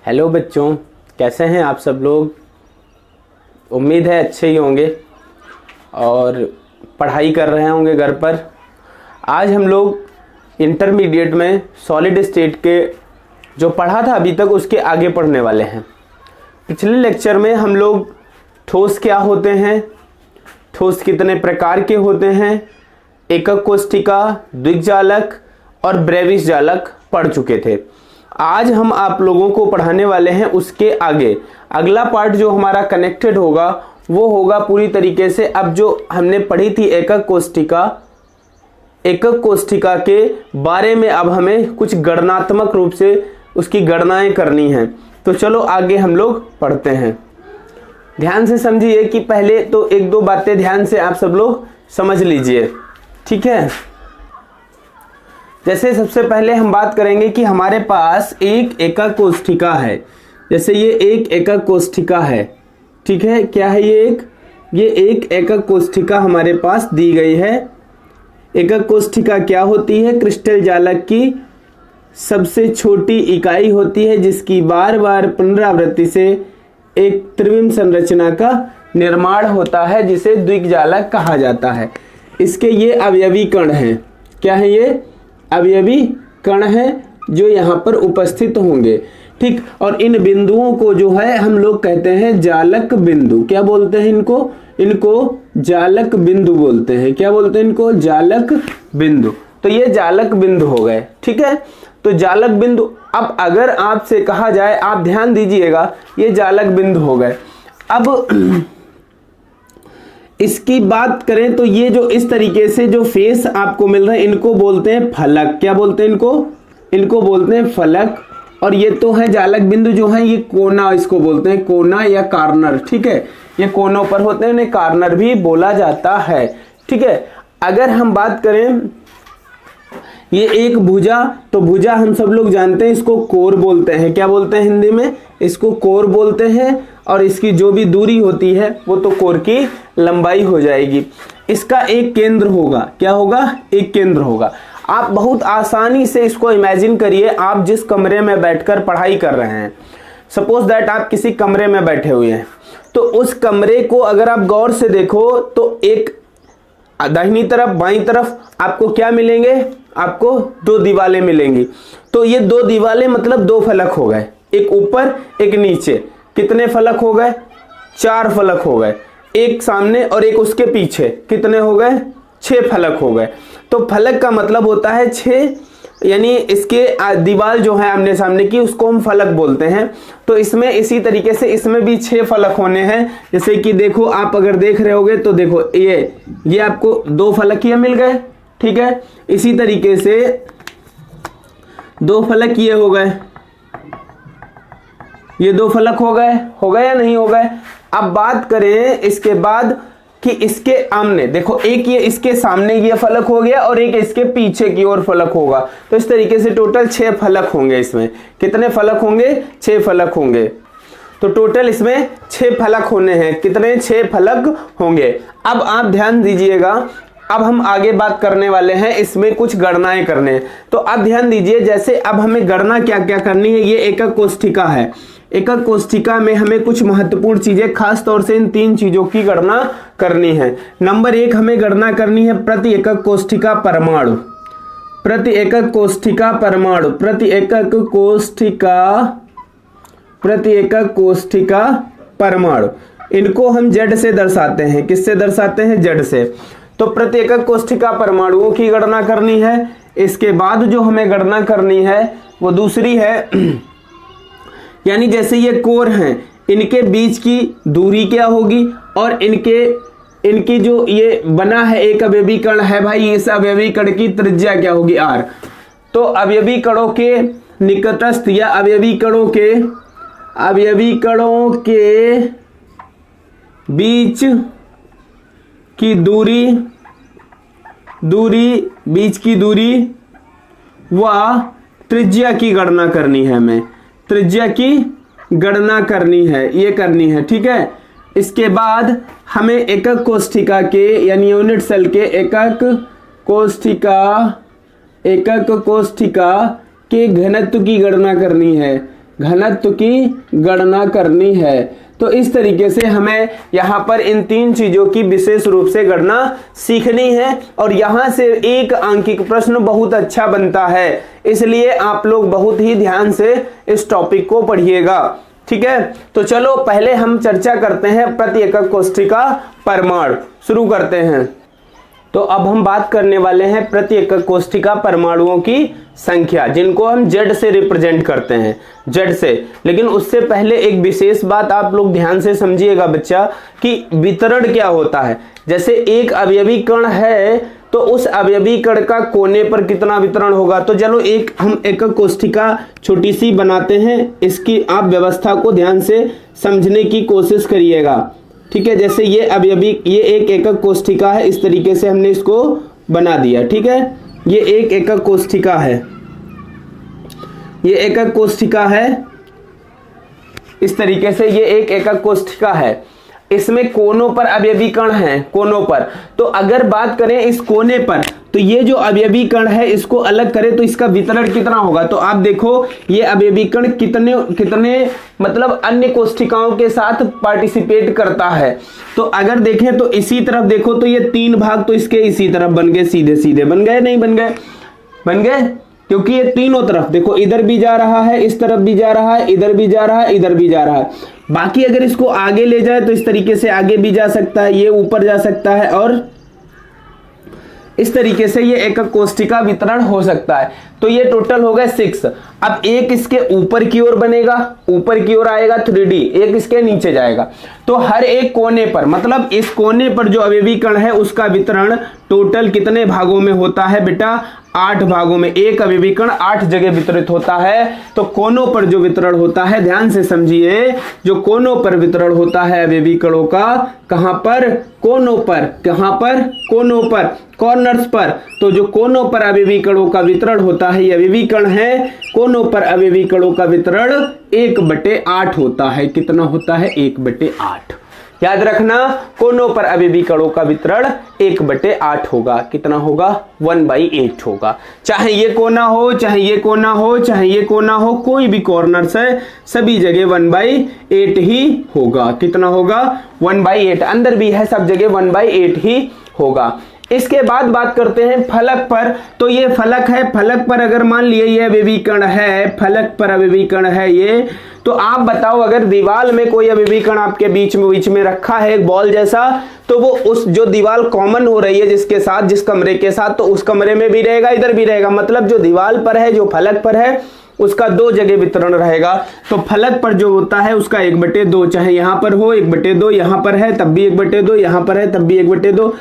Hello बच्चों, कैसे हैं आप सब लोग। उम्मीद है अच्छे ही होंगे और पढ़ाई कर रहे होंगे घर पर। आज हम लोग इंटरमीडिएट में सॉलिड स्टेट के जो पढ़ा था अभी तक उसके आगे पढ़ने वाले हैं। पिछले लेक्चर में हम लोग ठोस क्या होते हैं, ठोस कितने प्रकार के होते हैं, एकक कोष्ठिका, द्विजालक और ब्रेविस जालक पढ़ चुके थे। आज हम आप लोगों को पढ़ाने वाले हैं उसके आगे अगला पार्ट जो हमारा कनेक्टेड होगा वो होगा पूरी तरीके से अब जो हमने पढ़ी थी एकक कोष्ठिका, एकक कोष्ठिका के बारे में अब हमें कुछ गणनात्मक रूप से उसकी गणनाएं करनी हैं। तो चलो आगे हम लोग पढ़ते हैं। ध्यान से समझिए कि पहले तो एक दो बातें ध्यान से आप सब लोग समझ लीजिए, ठीक है। जैसे सबसे पहले हम बात करेंगे कि हमारे पास एक एकक कोष्ठिका है। जैसे ये एक एकक कोष्ठिका है, ठीक है। क्या है ये एक एकक कोष्ठिका हमारे पास दी गई है। एकक कोष्ठिका क्या होती है? क्रिस्टल जालक की सबसे छोटी इकाई होती है जिसकी बार बार पुनरावृत्ति से एक त्रिविम संरचना का निर्माण होता है जिसे द्विजालक कहा जाता है। इसके ये अवयवी कण हैं। क्या है ये? अवयवी कण हैं जो यहाँ पर उपस्थित होंगे, ठीक। और इन बिंदुओं को जो है हम लोग कहते हैं जालक बिंदु। क्या बोलते हैं इनको जालक बिंदु बोलते हैं। क्या बोलते हैं इनको? जालक बिंदु। तो ये जालक बिंदु हो गए, ठीक है। तो जालक बिंदु, अब अगर आपसे कहा जाए, आप ध्यान दीजिएगा, ये जालक बिंदु हो गए। अब इसकी बात करें तो ये जो इस तरीके से जो फेस आपको मिल रहे हैं इनको बोलते हैं फलक। क्या बोलते हैं इनको बोलते हैं फलक। और ये तो है जालक बिंदु जो है ये कोना, इसको बोलते हैं कोना या कार्नर, ठीक है। ये कोनों पर होते हैं, इन्हें कार्नर भी बोला जाता है, ठीक है। अगर हम बात करें ये एक भुजा, तो भुजा हम सब लोग जानते हैं इसको कोर बोलते हैं। क्या बोलते हैं हिंदी में? इसको कोर बोलते हैं। और इसकी जो भी दूरी होती है वो तो कोर की लंबाई हो जाएगी। इसका एक केंद्र होगा। क्या होगा? एक केंद्र होगा। आप बहुत आसानी से इसको इमेजिन करिए, आप जिस कमरे में बैठकर पढ़ाई कर रहे हैं, सपोज दैट आप किसी कमरे में बैठे हुए हैं, तो उस कमरे को अगर आप गौर से देखो तो एक दाहिनी तरफ बाईं तरफ आपको क्या मिलेंगे? आपको दो दीवारें मिलेंगी। तो ये दो दीवारें मतलब दो फलक हो गए, एक ऊपर एक नीचे। कितने फलक हो गए? 4 फलक हो गए। एक सामने और एक उसके पीछे। कितने हो गए? 6 फलक हो गए। तो फलक का मतलब होता है 6, यानी इसके दीवार जो है आमने सामने की उसको हम फलक बोलते हैं। तो इसमें इसी तरीके से इसमें भी 6 फलक होने हैं। जैसे कि देखो, आप अगर देख रहे होगे तो देखो ये आपको 2 फलक ये मिल गए, ठीक है। इसी तरीके से 2 फलक ये हो गए, ये 2 फलक हो गए या नहीं हो गए? अब बात करें इसके बाद कि इसके आमने देखो, एक ये इसके सामने ये फलक हो गया और एक इसके पीछे की ओर फलक होगा। तो इस तरीके से टोटल 6 फलक होंगे। इसमें कितने फलक होंगे? 6 फलक होंगे। तो टोटल इसमें 6 फलक होने हैं। कितने? 6 फलक होंगे। अब आप ध्यान दीजिएगा, अब हम आगे बात करने वाले हैं, इसमें कुछ गणनाएं करने हैं। तो अब ध्यान दीजिए, जैसे अब हमें गणना क्या क्या करनी है। ये एकक कोष्ठिका है। एकक कोष्ठिका में हमें कुछ महत्वपूर्ण चीजें, खास तौर से इन 3 चीजों की गणना करनी है। नंबर 1 हमें गणना करनी है प्रति एकक कोष्ठिका परमाणु। प्रति एकक कोष्ठिका परमाणु, प्रति एकक कोष्ठिका परमाणु। इनको हम Z से दर्शाते हैं। किससे दर्शाते हैं? Z से। तो प्रति एकक कोष्ठिका परमाणुओं की गणना करनी है। इसके बाद जो हमें गणना करनी है वो दूसरी है, यानी जैसे ये कोर हैं, इनके बीच की दूरी क्या होगी और इनकी जो ये बना है एक अवयवी कण है भाई, इस अवयवी कण की त्रिज्या क्या होगी? R। तो अवयवी कणों के निकटस्थ या अवयवी कणों के बीच की बीच की दूरी व त्रिज्या की गणना करनी है। हमें त्रिज्या की गणना करनी है, ये करनी है, ठीक है। इसके बाद हमें एकक कोष्ठिका के यानी यूनिट सेल के एकक कोष्ठिका के घनत्व की गणना करनी है। घनत्व की गणना करनी है। तो इस तरीके से हमें यहाँ पर इन 3 चीजों की विशेष रूप से गणना सीखनी है और यहाँ से एक अंकिक प्रश्न बहुत अच्छा बनता है, इसलिए आप लोग बहुत ही ध्यान से इस टॉपिक को पढ़िएगा। ठीक है, तो चलो पहले हम चर्चा करते हैं प्रति एकक कोष्ठिका परमाणु। शुरू करते हैं। तो अब हम बात करने वाले हैं प्रति एकक कोष्ठिका परमाणुओं की संख्या, जिनको हम Z से रिप्रेजेंट करते हैं, Z से। लेकिन उससे पहले एक विशेष बात आप लोग ध्यान से समझिएगा बच्चा, कि वितरण क्या होता है। जैसे एक अवयवी कण है तो उस अवयवी कण का कोने पर कितना वितरण होगा। तो चलो एक हम एकक कोष्ठिका छोटी सी बनाते हैं, इसकी आप व्यवस्था को ध्यान से समझने की कोशिश करिएगा। ठीक है, जैसे ये अवयवी, ये एक एकक कोष्ठिका है, इस तरीके से हमने इसको बना दिया। ठीक है, ये एक एकक कोष्ठिका है, ये एकक कोष्ठिका है, इस तरीके से ये एक एकक कोष्ठिका है। इसमें कोनों पर अवयवी कण हैं, कोनों पर। तो अगर बात करें इस कोने पर, तो ये जो अवयवी कण है इसको अलग करें तो इसका वितरण कितना होगा। तो आप देखो ये अवयवी कण कितने कितने मतलब अन्य कोष्ठिकाओं के साथ पार्टिसिपेट करता है। तो अगर देखें तो इसी तरफ देखो तो ये 3 भाग तो इसके इसी तरफ बन गए, सीधे सीधे बन गए, नहीं बन गए, बन गए, क्योंकि ये तीनों तरफ देखो, इधर भी जा रहा है, इस तरफ भी जा रहा है, इधर भी जा रहा है, इधर भी जा रहा है। बाकी अगर इसको आगे ले जाए तो इस तरीके से आगे भी जा सकता है, ये ऊपर जा सकता है और इस तरीके से ये एकक कोष्ठिका वितरण हो सकता है। तो ये टोटल हो गए 6। अब एक इसके ऊपर की ओर बनेगा, ऊपर की ओर आएगा 3D, एक इसके नीचे जाएगा। तो हर एक कोने पर, मतलब इस कोने पर जो अवयवी कण है उसका वितरण टोटल कितने भागों में होता है बेटा, 8 भागों में। एक अवयवी कण 8 जगह वितरित होता है। तो कोनों पर जो वितरण होता है, ध्यान से समझिए, जो कोनों पर वितरण होता है अवयवी कणों का, कहां पर, कोनों पर, कहां पर, कोनों पर, कॉर्नर्स पर। तो जो कोनों पर अवयवी कणों का वितरण होता है, ये अवयवी कण है, कोनों पर अवयवी कणों का वितरण 1/8 होता है। कितना होता है, 1/8। याद रखना, कोनों पर अवयवी कणों का वितरण 1/8 होगा। कितना होगा, 1/8 होगा। चाहे ये कोना हो, चाहे ये कोना हो, चाहे ये कोना हो, कोई भी कॉर्नर्स है, सभी जगह 1/8 ही होगा। कितना होगा, 1/8। अंदर भी है, सब जगह 1/8 ही होगा। इसके बाद बात करते हैं फलक पर। तो ये फलक है, फलक पर अगर मान लिए ये अवयवी कण है, फलक पर अवयवी कण है ये, तो आप बताओ अगर दीवार में कोई अवयवी कण आपके बीच में रखा है एक बॉल जैसा, तो वो उस जो दीवार कॉमन हो रही है जिसके साथ, जिस कमरे के साथ, तो उस कमरे में भी रहेगा, इधर भी रहेगा। मतलब जो दीवार पर है, जो फलक पर है, उसका 2 जगह वितरण रहेगा। तो फलक पर जो होता है उसका 1/2, चाहे यहां पर हो 1/2, यहां पर है तब भी 1/2, यहां पर है तब भी 1/2,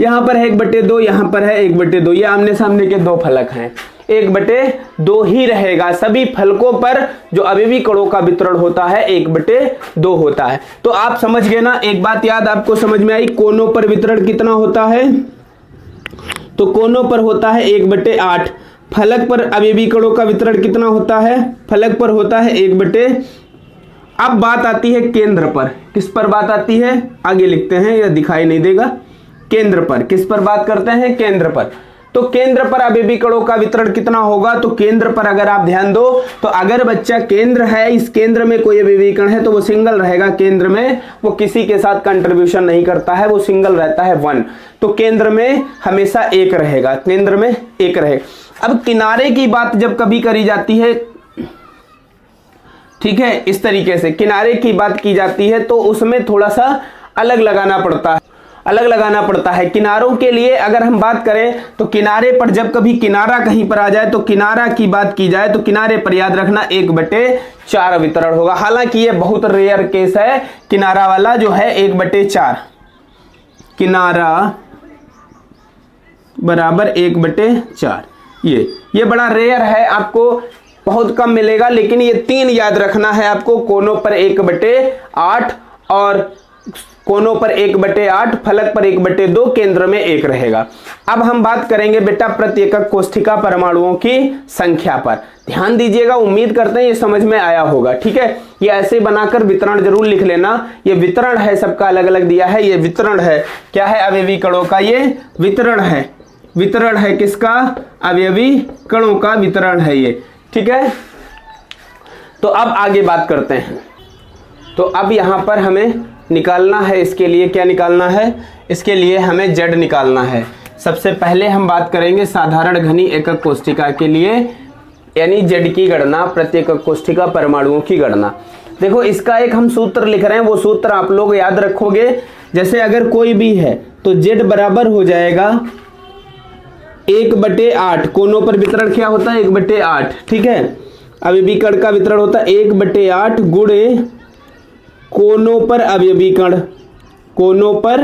यहां पर है 1/2, यहां पर है 1/2। ये आमने सामने के 2 फलक हैं, 1/2 ही रहेगा। सभी फलकों पर जो अवयवी कणों का वितरण होता है 1/2 होता है। तो आप समझ गए ना, एक बात याद आपको समझ में आई, कोनों पर वितरण कितना होता है, तो कोनों पर होता है 1/8। फलक पर अवयवी कणों का वितरण कितना होता है, फलक पर होता है 1/। अब बात आती है केंद्र पर। किस पर बात आती है, आगे लिखते हैं, यह दिखाई नहीं देगा। केंद्र पर, किस पर बात करते हैं, केंद्र पर। तो केंद्र पर अवयवी कणों का वितरण कितना होगा, तो केंद्र पर अगर आप ध्यान दो, तो अगर बच्चा केंद्र है, इस केंद्र में कोई अवयवी कण है तो वो सिंगल रहेगा। केंद्र में वो किसी के साथ कंट्रीब्यूशन नहीं करता है, वो सिंगल रहता है 1। तो केंद्र में हमेशा 1 रहेगा, केंद्र में 1 रहेगा। अब किनारे की बात जब कभी करी जाती है, ठीक है, इस तरीके से किनारे की बात की जाती है तो उसमें थोड़ा सा अलग लगाना पड़ता है, अलग लगाना पड़ता है। किनारों के लिए अगर हम बात करें तो किनारे पर जब कभी किनारा कहीं पर आ जाए, तो किनारा की बात की जाए तो किनारे पर याद रखना 1/4 वितरण होगा। हालांकि ये बहुत रेयर केस है, किनारा वाला जो है 1/4, किनारा बराबर 1/4। ये बड़ा रेयर है, आपको बहुत कम मिलेगा। लेकिन ये 3 याद रखना है आपको, कोनों पर 1/8 और कोनों पर 1/8, फलक पर 1/2, केंद्र में 1 रहेगा। अब हम बात करेंगे बेटा प्रति एकक कोष्ठिका परमाणुओं की संख्या पर। ध्यान दीजिएगा, उम्मीद करते हैं ये समझ में आया होगा। ठीक है, ये ऐसे बनाकर वितरण जरूर लिख लेना। ये वितरण है, सबका अलग अलग दिया है, ये वितरण है। क्या है, अवयवी कणों का ये वितरण है। वितरण है किसका, अवयवी कणों का वितरण है ये। ठीक है, तो अब आगे बात करते हैं। तो अब यहाँ पर हमें निकालना है, इसके लिए क्या निकालना है, इसके लिए हमें जेड निकालना है। सबसे पहले हम बात करेंगे साधारण घनी एकक कोष्ठिका के लिए, यानी जेड की गणना, प्रति एकक कोष्ठिका परमाणुओं की गणना। देखो इसका एक हम सूत्र लिख रहे हैं, वो सूत्र आप लोग याद रखोगे। जैसे अगर कोई भी है तो जेड बराबर हो जाएगा 1/8, कोनों पर वितरण क्या होता है 1/8, ठीक है। अवयवी कण का वितरण होता है 1/8 गुणे कोनों पर अवयवी कण, कोनों पर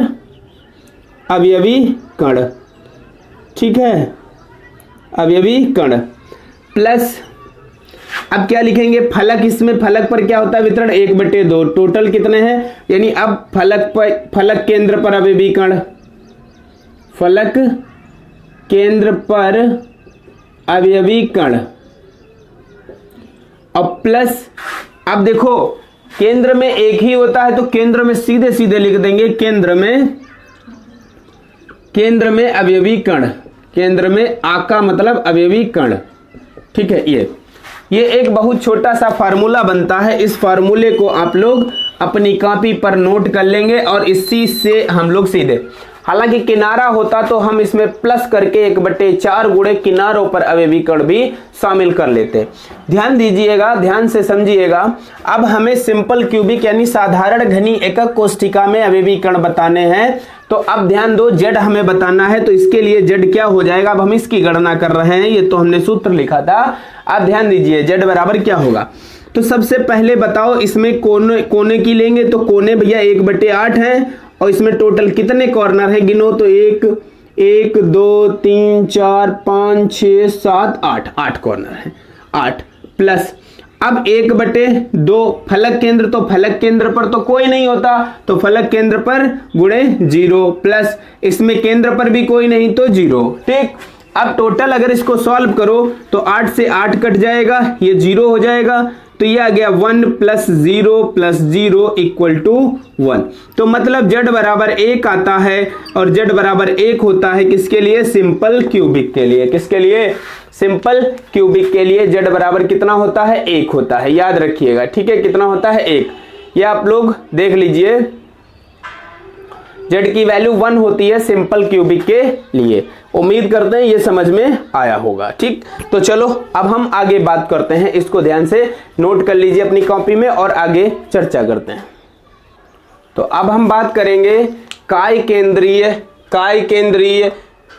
अवयवी कण, ठीक है, अवयवी कण प्लस, अब क्या लिखेंगे फलक, इसमें फलक पर क्या होता है वितरण 1/2, टोटल कितने हैं, यानी अब फलक केंद्र पर अवयवी कण, फलक केंद्र पर अवयवी कण, और प्लस, अब देखो केंद्र में एक ही होता है तो केंद्र में सीधे सीधे लिख देंगे केंद्र में अवयवी कण, केंद्र में आका मतलब अवयवी कण, ठीक है। ये एक बहुत छोटा सा फार्मूला बनता है, इस फार्मूले को आप लोग अपनी कॉपी पर नोट कर लेंगे और इसी से हम लोग सीधे, हालांकि किनारा होता तो हम इसमें प्लस करके 1/4 गुणे किनारों पर अवयवी कण भी शामिल कर लेते। ध्यान दीजिएगा, ध्यान से समझिएगा। अब हमें सिंपल क्यूबिक यानी साधारण घनी एकक कोष्ठिका में अवयवी कण बताने हैं, तो अब ध्यान दो जेड हमें बताना है, तो इसके लिए जेड क्या हो जाएगा, अब हम इसकी गणना कर रहे हैं, ये तो हमने सूत्र लिखा था। अब ध्यान दीजिए जेड बराबर क्या होगा, तो सबसे पहले बताओ इसमें कोने की लेंगे तो कोने भैया 1/8 हैं, और इसमें टोटल कितने कॉर्नर है गिनो तो 1 2 3 4 5 6 7 8 कॉर्नर है, 8 प्लस, अब 1/2 फलक केंद्र, तो फलक केंद्र पर तो कोई नहीं होता तो फलक केंद्र पर गुणे 0 प्लस, इसमें केंद्र पर भी कोई नहीं तो 0, ठीक। अब टोटल अगर इसको सॉल्व करो तो 8 से 8 कट जाएगा, ये 0 हो जाएगा, तो ये आ गया 1 + 0 + 0 = 1। तो मतलब z बराबर 1 आता है, और z बराबर 1 होता है किसके लिए, सिंपल क्यूबिक के लिए। किसके लिए, सिंपल क्यूबिक के लिए z बराबर कितना होता है 1 होता है, याद रखिएगा, ठीक है। कितना होता है 1, ये आप लोग देख लीजिए, z की वैल्यू 1 होती है सिंपल क्यूबिक के लिए। उम्मीद करते हैं ये समझ में आया होगा, ठीक। तो चलो अब हम आगे बात करते हैं, इसको ध्यान से नोट कर लीजिए अपनी कॉपी में और आगे चर्चा करते हैं। तो अब हम बात करेंगे काय केंद्रीय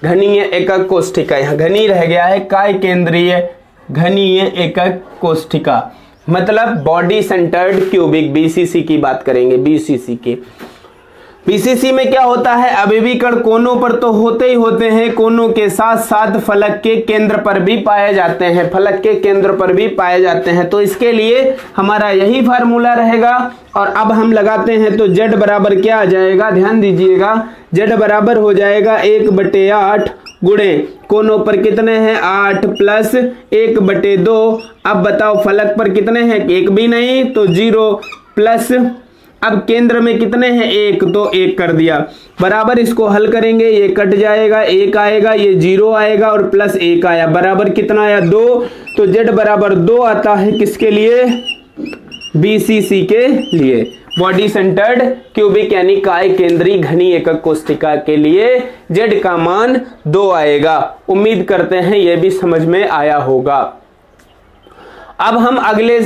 घनीय एकक कोष्ठिका, यहाँ घनी रह गया है, काय केंद्रीय घनीय एकक कोष्ठिका मतलब बॉडी सेंटर्ड क्यूबिक, बीसीसी की बात करेंगे, बीसीसी की। बीसीसी में क्या होता है, अवयवी कण कोनों पर तो होते ही होते हैं, कोनों के साथ साथ फलक के केंद्र पर भी पाए जाते हैं, फलक के केंद्र पर भी पाए जाते हैं। तो इसके लिए हमारा यही फार्मूला रहेगा, और अब हम लगाते हैं तो z बराबर क्या आ जाएगा, ध्यान दीजिएगा, z बराबर हो जाएगा 1/8 गुणे कोनों पर कितने हैं 8 प्लस 1/2। अब बताओ फलक पर कितने हैं, एक भी नहीं तो 0 प्लस, अब केंद्र में कितने हैं 1 तो 1 कर दिया, बराबर इसको हल करेंगे, ये कट जाएगा, 1 आएगा, ये 0 आएगा और प्लस 1 आया, बराबर कितना आया 2। तो z बराबर 2 आता है किसके लिए, बीसीसी के लिए, बॉडी सेंटर्ड क्यूबिक यानी काय केंद्रीय घनी एकक कोष्ठिका के लिए z का मान 2 आएगा। उम्मीद करते हैं यह भी समझ में आया होगा। अब हम अगले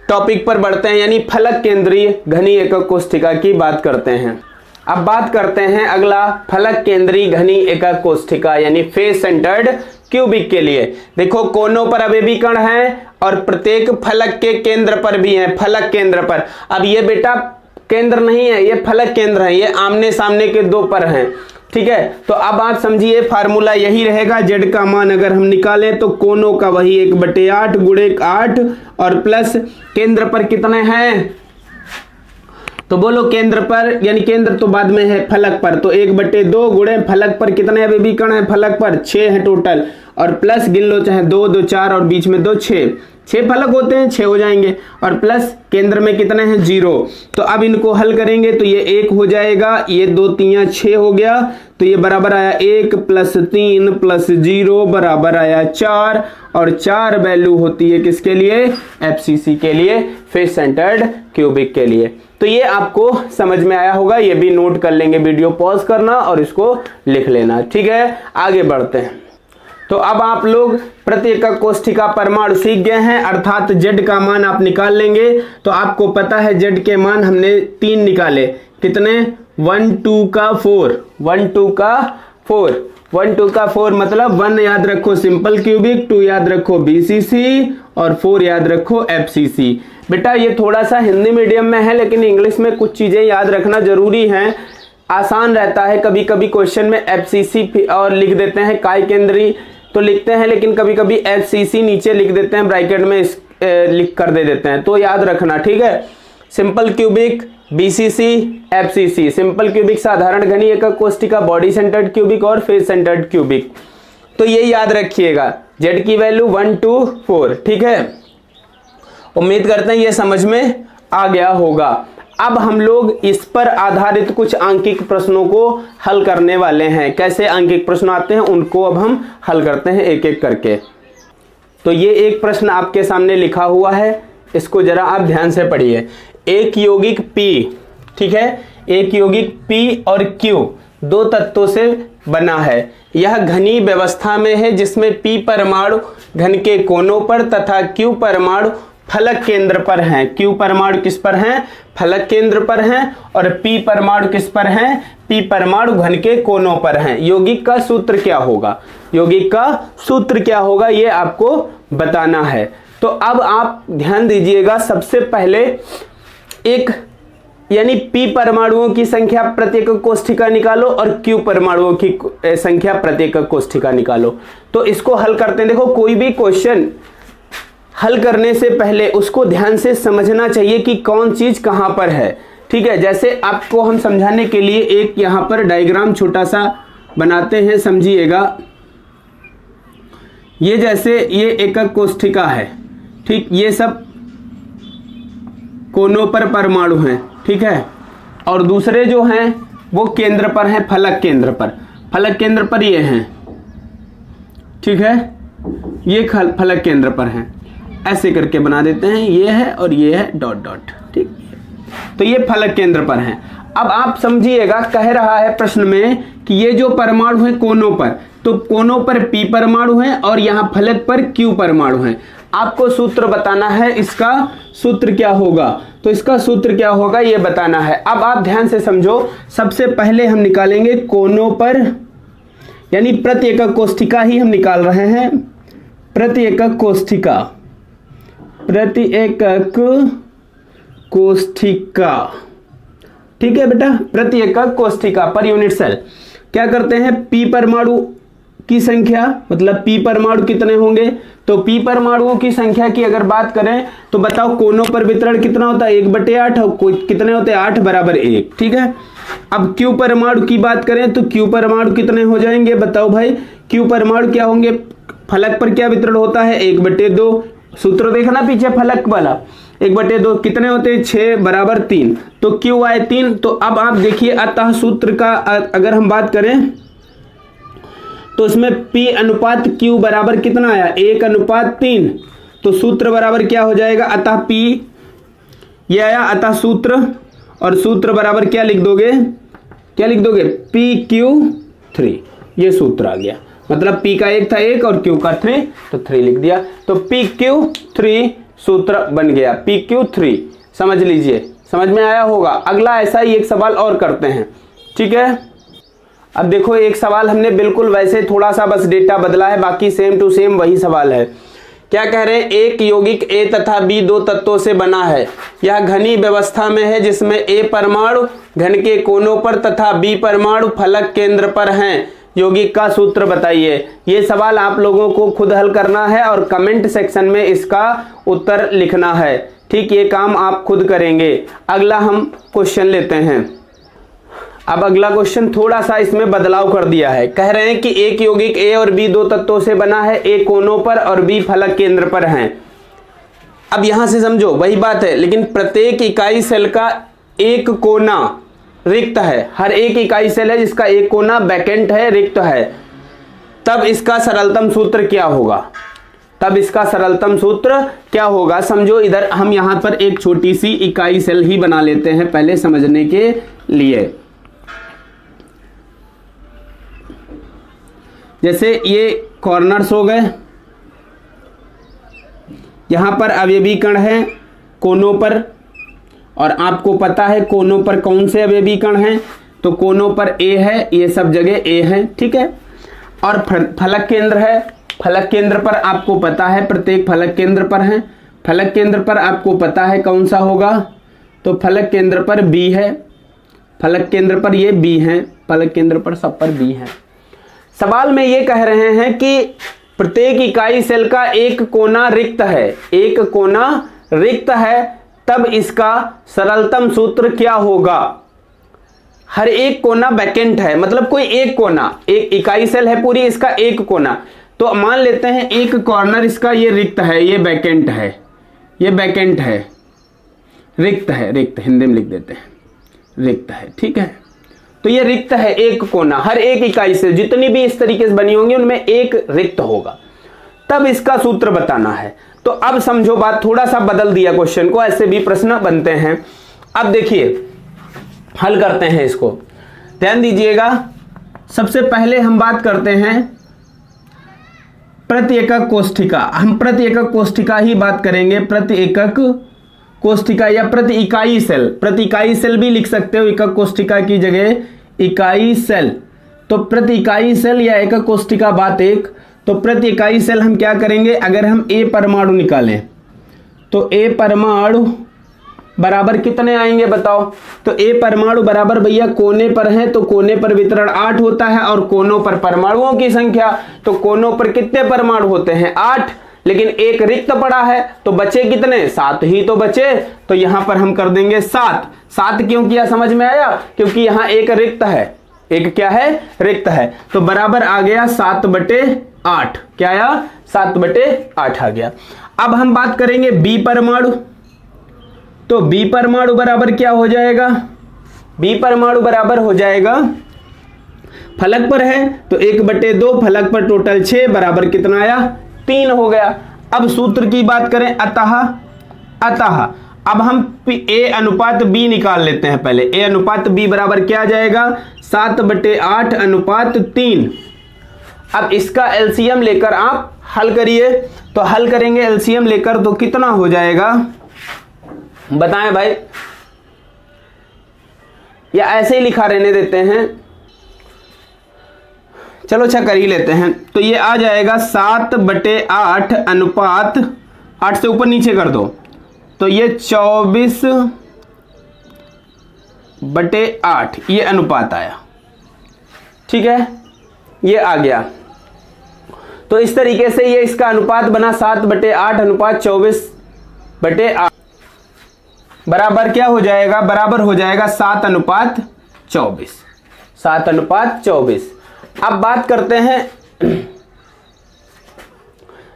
टॉपिक पर बढ़ते हैं, यानी फलक केंद्रीय घनी एकक कोष्ठिका की बात करते हैं। अब बात करते हैं अगला फलक केंद्रीय घनी एकक कोष्ठिका यानी फेस सेंटर्ड क्यूबिक के लिए। देखो कोनों पर अवयवी कण हैं और प्रत्येक फलक के केंद्र पर भी हैं, फलक केंद्र पर। अब ये बेटा केंद्र नहीं है, ये फलक केंद्र है, ये आमने सामने के दो पर हैं, ठीक है। तो अब आप समझिए फार्मूला यही रहेगा, z का मान अगर हम निकालें तो कोनों का वही 1/8 गुणे 8 और प्लस केंद्र पर कितने हैं, तो बोलो केंद्र पर, यानी केंद्र तो बाद में है, फलक पर तो 1/2 गुणे फलक पर कितने अवयवी कण है, फलक पर 6 है टोटल, और प्लस गिन लो, चाहे 2 2 4 और बीच में 2 6 फलक होते हैं, 6 हो जाएंगे, और प्लस केंद्र में कितने हैं 0। तो अब इनको हल करेंगे तो ये 1 हो जाएगा, ये 2 3 6 हो गया, तो ये बराबर आया 1 + 3 + 0 बराबर आया 4, और 4 वैल्यू होती है किसके लिए, एफसीसी के लिए, फेस सेंटर्ड क्यूबिक के लिए। तो ये आपको समझ में आया होगा, ये भी नोट कर लेंगे, वीडियो पॉज करना और इसको लिख लेना। ठीक है, आगे बढ़ते हैं। तो अब आप लोग प्रति एकक कोष्ठिका परमाणु सीख गए हैं, अर्थात Z का मान आप निकाल लेंगे। तो आपको पता है Z के मान हमने 3 निकाले, कितने, 1 2 का 4, 1 2 का 4, 1 2 का 4 मतलब 1 याद रखो सिंपल क्यूबिक, 2 याद रखो BCC और 4 याद रखो FCC। बेटा ये थोड़ा सा हिंदी मीडियम में है, लेकिन इंग्लिश में कुछ चीजें याद रखना जरूरी है, आसान रहता है। कभी कभी क्वेश्चन में FCC और लिख देते हैं, काय केंद्री तो लिखते हैं, लेकिन कभी कभी FCC नीचे लिख देते हैं, ब्रैकेट में लिख कर दे देते हैं, तो याद रखना। ठीक है, simple cubic, BCC, FCC, simple cubic साधारण घनी एकक कोष्ठिका, बॉडी सेंटर्ड क्यूबिक और फेस सेंटर्ड क्यूबिक। तो ये याद रखिएगा, Z की वैल्यू 1 2 4। ठीक है, उम्मीद करते हैं ये समझ में आ गया होगा। अब हम लोग इस पर आधारित कुछ आंकिक प्रश्नों को हल करने वाले हैं। कैसे आंकिक प्रश्न आते हैं उनको अब हम हल करते हैं एक एक करके। तो ये एक प्रश्न आपके सामने लिखा हुआ है, इसको जरा आप ध्यान से पढ़िए। एक यौगिक P, ठीक है, एक यौगिक P और Q 2 तत्वों से बना है। यह घनी व्यवस्था में है, जिसमें P परमाणु घन के कोनों पर तथा Q परमाणु फलक केंद्र पर हैं। Q परमाणु किस पर हैं, फलक केंद्र पर हैं, और P परमाणु किस पर हैं, P परमाणु घन के कोनों पर हैं। यौगिक का सूत्र क्या होगा, यौगिक का सूत्र क्या होगा ये आपको बताना है। तो अब आप ध्यान दीजिएगा, सबसे पहले एक यानी P परमाणुओं की संख्या प्रति एकक कोष्ठिका निकालो और Q परमाणुओं की संख्या प्रति एकक कोष्ठिका निकालो। तो इसको हल करते हैं। देखो, कोई भी क्वेश्चन हल करने से पहले उसको ध्यान से समझना चाहिए कि कौन चीज कहां पर है। ठीक है, जैसे आपको हम समझाने के लिए एक यहां पर डायग्राम छोटा सा बनाते हैं, समझिएगा। ये जैसे ये एकक कोष्ठिका है, ठीक, ये सब कोनों पर परमाणु हैं, ठीक है, और दूसरे जो हैं वो केंद्र पर हैं, फलक केंद्र पर, फलक केंद्र पर ये हैं, ठीक है, ये फलक केंद्र पर हैं। ऐसे करके बना देते हैं, ये है और ये है डॉट डॉट, ठीक। तो ये फलक केंद्र पर हैं। अब आप समझिएगा, कह रहा है प्रश्न में कि ये जो परमाणु हैं कोनों पर, तो कोनों पर P परमाणु हैं और यहां फलक पर Q परमाणु हैं। आपको सूत्र बताना है, इसका सूत्र क्या होगा, तो इसका सूत्र क्या होगा ये बताना है। अब आप ध्यान से समझो, सबसे पहले हम निकालेंगे कोनों पर, यानी प्रति एकक कोष्ठिका ही हम निकाल रहे हैं, प्रति एकक कोष्ठिका, प्रति एकक कोष्ठिका, ठीक है बेटा, प्रति एकक कोष्ठिका पर यूनिट सेल। क्या करते हैं, P परमाणु की संख्या, मतलब P परमाणु कितने होंगे, तो P परमाणुओं की संख्या की अगर बात करें तो बताओ कोनों पर वितरण कितना होता है, 1/8, कितने होते हैं, 8 = 1, ठीक है। अब Q परमाणु की बात करें तो Q परमाणु कितने हो जाएंगे, बताओ भाई, Q परमाणु क्या होंगे, फलक पर क्या वितरण होता है, 1/2, सूत्र देखना पीछे फलक वाला, 1/2 कितने होते हैं, 6 = 3, तो Q आए 3। तो अब आप देखिए, अतः सूत्र का अगर हम बात करें तो इसमें P अनुपात Q बराबर कितना आया, 1:3, तो सूत्र बराबर क्या हो जाएगा, अतः P ये आया, अतः सूत्र, और सूत्र बराबर क्या लिख दोगे, क्या लिख दोगे, PQ3, ये सूत्र आ गया। मतलब P का 1 था 1 और Q का 3, तो 3 लिख दिया, तो PQ3 सूत्र बन गया, PQ3। समझ लीजिए, समझ में आया होगा। अगला ऐसा ही एक सवाल और करते हैं, ठीक है। अब देखो, एक सवाल हमने बिल्कुल वैसे थोड़ा सा बस डेटा बदला है, बाकी सेम टू सेम वही सवाल है। क्या कह रहे हैं, एक यौगिक A तथा B 2 तत्वों से बना है। यह घनी व्यवस्था में है, जिसमें A परमाणु घन के कोनों पर तथा B परमाणु फलक केंद्र पर हैं। यौगिक का सूत्र बताइए। ये सवाल आप लोगों को खुद हल करना है और कमेंट सेक्शन में इसका उत्तर लिखना है, ठीक, ये काम आप खुद करेंगे। अगला हम क्वेश्चन लेते हैं। अब अगला क्वेश्चन थोड़ा सा इसमें बदलाव कर दिया है। कह रहे हैं कि एक यौगिक ए और बी दो तत्वों से बना है, ए कोनों पर और बी फलक केंद्र पर हैं। अब यहां से समझो वही बात है, लेकिन प्रत्येक इकाई सेल का एक कोना रिक्त है। हर एक इकाई सेल है जिसका एक कोना वैकेंट है, रिक्त है। तब इसका सरलतम सूत्र क्या होगा? तब इसका सरलतम सूत्र क्या होगा? समझो इधर हम यहां पर एक छोटी सी इकाई सेल ही बना लेते हैं पहले समझने के लिए। जैसे ये कॉर्नर्स हो गए, यहां पर अवयवी कण है कोनों पर, और आपको पता है कोनों पर कौन से अवयवी कण हैं, तो कोनों पर ए है, ये सब जगह ए है, ठीक है। और फलक केंद्र है, फलक केंद्र पर आपको पता है प्रत्येक फलक केंद्र पर है, फलक केंद्र पर आपको पता है कौन सा होगा, तो फलक केंद्र पर बी है, फलक केंद्र पर ये बी है, फलक केंद्र पर सब पर बी है। सवाल में ये कह रहे हैं कि प्रत्येक इकाई सेल का एक कोना रिक्त है, एक कोना रिक्त है, तब इसका सरलतम सूत्र क्या होगा? हर एक कोना वैकेंट है, मतलब कोई एक कोना, एक इकाई सेल है पूरी, इसका एक कोना, तो मान लेते हैं एक कॉर्नर इसका ये रिक्त है, ये वैकेंट है, ये वैकेंट है, रिक्त है, रिक्त हिंदी में लिख देते हैं, रिक्त है, ठीक है। तो ये रिक्त है एक कोना, हर एक इकाई सेल जितनी भी इस तरीके से बनी होंगी उनमें एक रिक्त होगा, तब इसका सूत्र बताना है। तो अब समझो बात, थोड़ा सा बदल दिया क्वेश्चन को, ऐसे भी प्रश्न बनते हैं। अब देखिए हल करते हैं इसको, ध्यान दीजिएगा। सबसे पहले हम बात करते हैं प्रति एकक कोष्ठिका, हम प्रति एकक कोष्ठिका ही बात करेंगे, प्रति एकक कोष्ठिका या प्रति इकाई सेल, प्रति इकाई सेल भी लिख सकते हो एकक कोष्ठिका की जगह इकाई सेल। तो प्रति इकाई सेल या एकक कोष्ठिका बात एक। तो प्रति इकाई सेल हम क्या करेंगे, अगर हम ए परमाणु निकालें तो ए परमाणु बराबर कितने आएंगे बताओ? तो ए परमाणु बराबर भैया कोने पर है तो कोने पर वितरण 8 होता है, और कोनों पर परमाणुओं की संख्या, तो कोनों पर कितने परमाणु होते हैं? 8, लेकिन एक रिक्त पड़ा है तो बचे कितने? 7 ही तो बचे। तो यहां पर हम कर देंगे 7। 7 क्यों किया समझ में आया? क्योंकि यहां एक रिक्त है, एक क्या है? रिक्त है। तो बराबर आ गया 7/8। क्या आया? 7/8 आ गया। अब हम बात करेंगे बी परमाणु। तो बी परमाणु बराबर क्या हो जाएगा? बी परमाणु बराबर हो जाएगा, फलक पर है तो 1/2, फलक पर टोटल 6, बराबर कितना आया? 3 हो गया। अब सूत्र की बात करें, अतः अब हम ए अनुपात बी निकाल लेते हैं पहले। ए अनुपात बी बराबर क्या आ जाएगा? 7/8 अनुपात 3। अब इसका एलसीएम लेकर आप हल करिए। तो हल करेंगे एलसीएम लेकर तो कितना हो जाएगा बताएं भाई, या ऐसे ही लिखा रहने देते हैं? चलो अच्छा कर ही लेते हैं। तो ये आ जाएगा 7/8 अनुपात 8 से ऊपर नीचे कर दो, तो ये 24/8 ये अनुपात आया, ठीक है, ये आ गया। तो इस तरीके से ये इसका अनुपात बना 7/8 अनुपात 24/8 बराबर क्या हो जाएगा? बराबर हो जाएगा 7/24। 7/24। अब बात करते हैं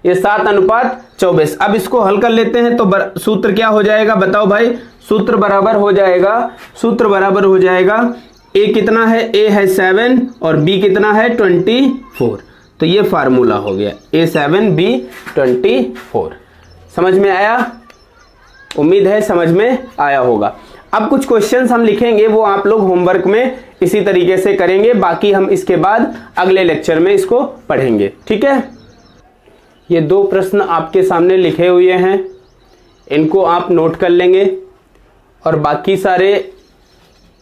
ये 7/24। अब इसको हल कर लेते हैं तो सूत्र क्या हो जाएगा बताओ भाई? सूत्र बराबर हो जाएगा ए कितना है? ए है 7 और बी कितना है? 24। तो ये फार्मूला हो गया A7 B24। समझ में आया? उम्मीद है समझ में आया होगा। अब कुछ क्वेश्चंस हम लिखेंगे, वो आप लोग होमवर्क में इसी तरीके से करेंगे, बाकी हम इसके बाद अगले लेक्चर में इसको पढ़ेंगे, ठीक है। ये 2 प्रश्न आपके सामने लिखे हुए हैं, इनको आप नोट कर लेंगे, और बाकी सारे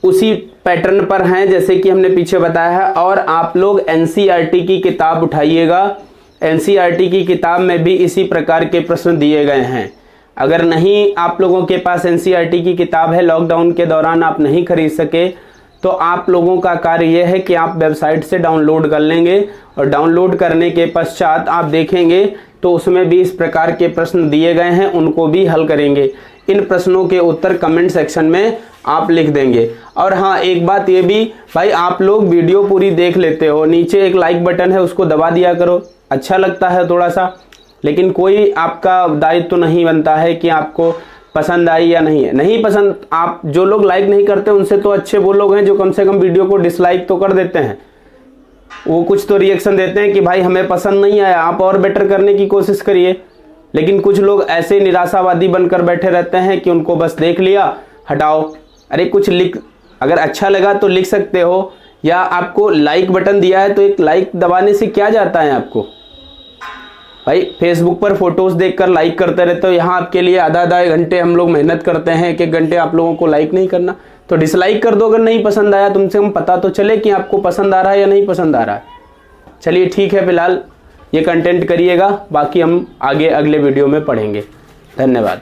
उसी पैटर्न पर हैं जैसे कि हमने पीछे बताया है। और आप लोग एनसीईआरटी की किताब उठाइएगा, एनसीईआरटी की किताब में भी इसी प्रकार के प्रश्न दिए गए हैं। अगर नहीं आप लोगों के पास एनसीईआरटी की किताब है, लॉकडाउन के दौरान आप नहीं खरीद सके, तो आप लोगों का कार्य यह है कि आप वेबसाइट से डाउनलोड कर लेंगे, और डाउनलोड करने के पश्चात आप देखेंगे तो उसमें भी इस प्रकार के प्रश्न दिए गए हैं, उनको भी हल करेंगे। इन प्रश्नों के उत्तर कमेंट सेक्शन में आप लिख देंगे। और हाँ, एक बात ये भी भाई, आप लोग वीडियो पूरी देख लेते हो, नीचे एक लाइक बटन है उसको दबा दिया करो, अच्छा लगता है थोड़ा सा, लेकिन कोई आपका दायित्व तो नहीं बनता है कि आपको पसंद आई या नहीं है। नहीं पसंद, आप जो लोग लाइक नहीं करते उनसे तो अच्छे वो लोग हैं जो कम से कम वीडियो को डिसलाइक तो कर देते हैं, वो कुछ तो रिएक्शन देते हैं कि भाई हमें पसंद नहीं आया, आप और बेटर करने की कोशिश करिए। लेकिन कुछ लोग ऐसे निराशावादी बनकर बैठे रहते हैं कि उनको बस देख लिया, हटाओ। अरे कुछ लिख, अगर अच्छा लगा तो लिख सकते हो, या आपको लाइक बटन दिया है तो एक लाइक दबाने से क्या जाता है आपको। भाई फेसबुक पर फोटोज देखकर लाइक करते रहते हो, यहाँ आपके लिए आधा आधा घंटे हम लोग मेहनत करते हैं, एक एक घंटे आप लोगों को लाइक नहीं करना, तो डिसलाइक कर दो अगर नहीं पसंद आया। तुमसे हम पता तो चले कि आपको पसंद आ रहा है या नहीं पसंद आ रहा है। चलिए ठीक है, फिलहाल ये कंटेंट करिएगा, बाकी हम आगे अगले वीडियो में पढ़ेंगे। धन्यवाद।